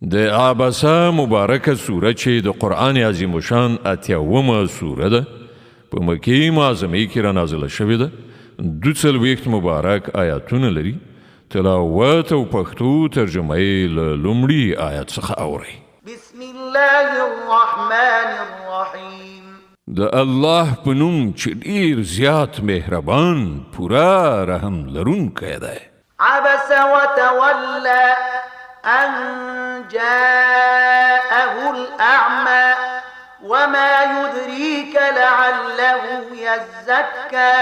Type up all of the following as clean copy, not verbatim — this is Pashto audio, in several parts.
د عبسه مبارکه سوره چې د قرآن عظیم شان 80مه سوره ده په مکې معظمه کې را نازله شوې ده. 42 مبارک آیاتونه لري. تلاوت او پښتو ترجمه یې له لومړي آیت څخه اورئ. بسم الله الرحمن الرحیم. د الله په نوم چې ډېر زیات مهربان پورا رحم لرونکی دی. عبس وتولى أن جاءه الأعمى وما يدريك لعله يزكى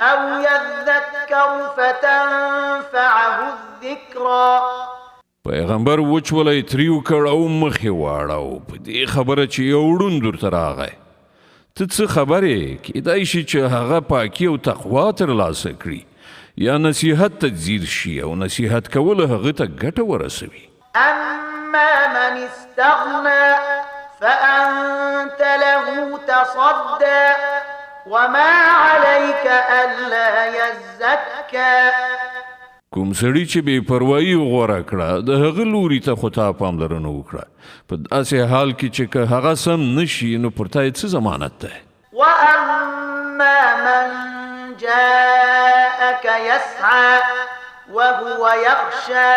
أو يذكر فتنفعه الذكرى. پیغمبر وچولی تریو کړ او مخې واړو په دې خبره چې یو ړوند درته راغی. ته څه خبرې کیدای شي چې هغه پاکي او تقوا ترلاسه کړي یا نصیحت ته ځیر شي او نصیحت کول هغه ته ګټه ورسوي. أما من استغنى فأنت له تصدى وما عليك ألا يزكى. کوم سړي چې بې پروایي غوره کړه د هغه لوري ته خو تا پاملرنه وکړه په داسې حال کې چې که هغه سم نشي نو پر تا یې څه ضمانت دی. وأما من جاءك يسعى وهو يخشى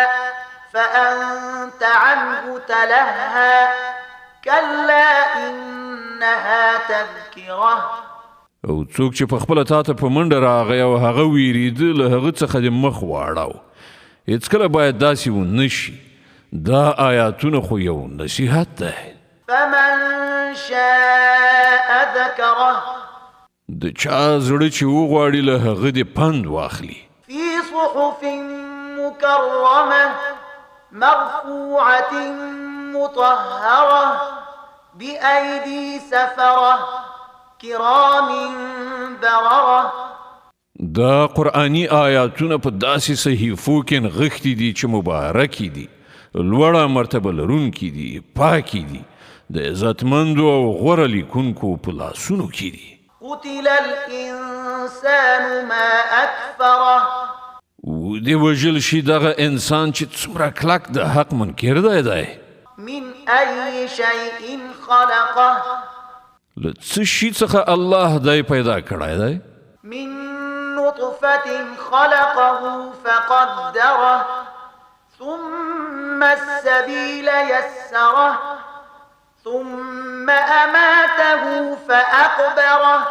فأنت عنه تلهى كلا إنها تذكرة. او څوک چې په خپله تا ته په منډه راغی او هغه ویریده له هغه څخه دې مخ واړو. هېڅکله باید داسې ونه شي. دا آیاتونه خو یو نصیحت دی. فمن شاء ذكره. د چا زړه چې وغواړي له هغه دې پند واخلي. في صحف مكرمة مرفوعة مطهرة بأيدي سفرة كرام بررة. دا قرآنی آیاتونه په داسې صحیفو کې نغښتي دي چې مبارکي دي، لوړه مرتبه لرونکي دي، پاکي دي، د عزتمندو او غوره لیکونکو په لاسونو کې دي. قتل الإنسان ما أكفره. و دې وژل شي دغه انسان چې څومره کلک د حق منکر دی. من أي شيء خلقه. له څه شي څخه الله دی پیدا کړی دی؟ من نطفة خلقه فقدره ثم السبيل يسره ثم أماته فأقبره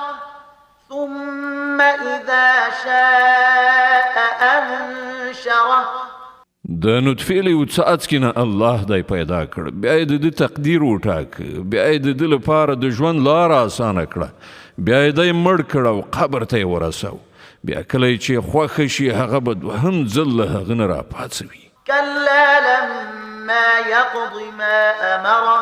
ثم إذا شاء أنشره. د نطفې له یو څاڅکي نه الله دی پیدا کړ، بیا یې د ده تقدیر وټاکه، بیا یې د ده لپاره د ژوند لاره اسانه کړه، بیا یې دی مړ کړ او قبر ته یې ورسو. بیا کله چې خوښه شي هغه به دوهم ځل له هغه نه راپاڅوي. كلا لما يقض ما أمره.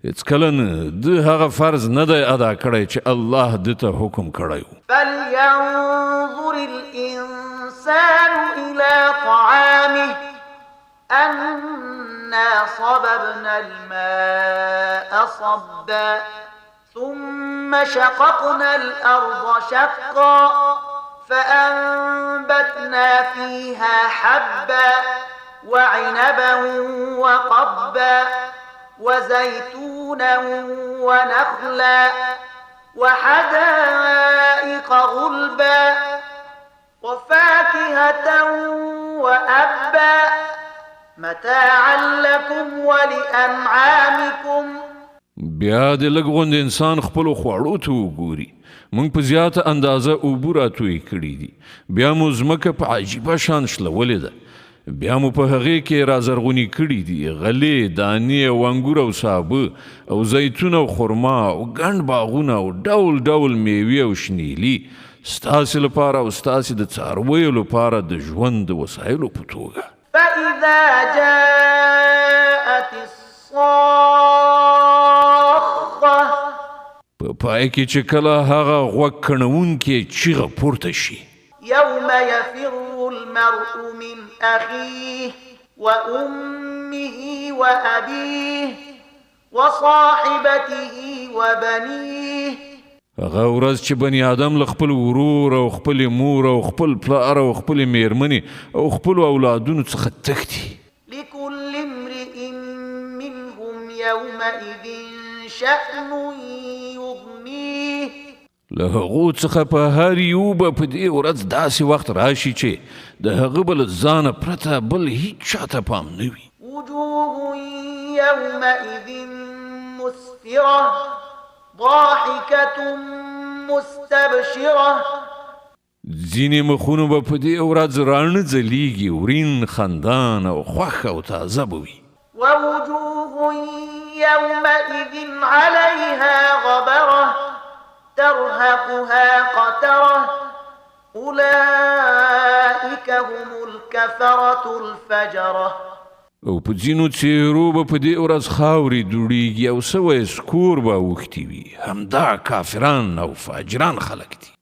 هېڅکله نه ده هغه فرض نه دی ادا کړی چې الله ده ته حکم کړی و. فلينظر الإنسان إلى طعامه أنا صببنا الماء صبا ثم شققنا الأرض شقا فأنبتنا فيها حبا وعنبا وقبا وزيتونا ونخلا وحدائق غلبا وفاكهة وأبا متاعا لكم ولأنعامكم. بیا د لږ غوند انسان خپلو خواړو ته وګوري. موږ په زیاته اندازه اوبه راتوی کړي دي، بیا مو ځمکه په عجیبه شان شلولې ده، بیا مو په هغې کې رازرغوني کړي دي غلې، دانې او انګور او سابه او زیتون او خرما او ګڼ باغونه او ډول ډول میوې او شنیلي ستاسې لپاره او ستاسې د څارویو لپاره د ژوند د وسایلو په توګه. فإذا جاءت الصاخة. په پای کې چې کله هغه غوږ کڼونکې چیغه پورته شي. يوم يفر المرء من أخيه وأمه وأبيه وصاحبته وبنيه. هغه ورځ چې بني آدم له خپل ورور او خپل مور او خپل پلار او خپل میرمنې او خپل اولادونو څخه تښتي. لكل امرئ منهم يومئذ شأن يغنيه له هغو څخه په هر یو به په دې ورځ داسې وخت راشي چې د هغه به له ځانه پرته بل هیڅ چاته پام نه وي. وجوه يومئذ مسفرة ضاحكة مستبشرة ځینې مخونو به په دې ورځ راڼه ځلیږي، ورین خندان او خوښ او تازه به وي. ووجوه يومئذ عليها غبرة ترهقها قترة أولئك هم الكفرة الفجرة. او په ځینو څېرو به په دې ورځ خاورې دوړېږي او سوی سکور به اوښتي وي. همدا کافران او فاجران خلک دي.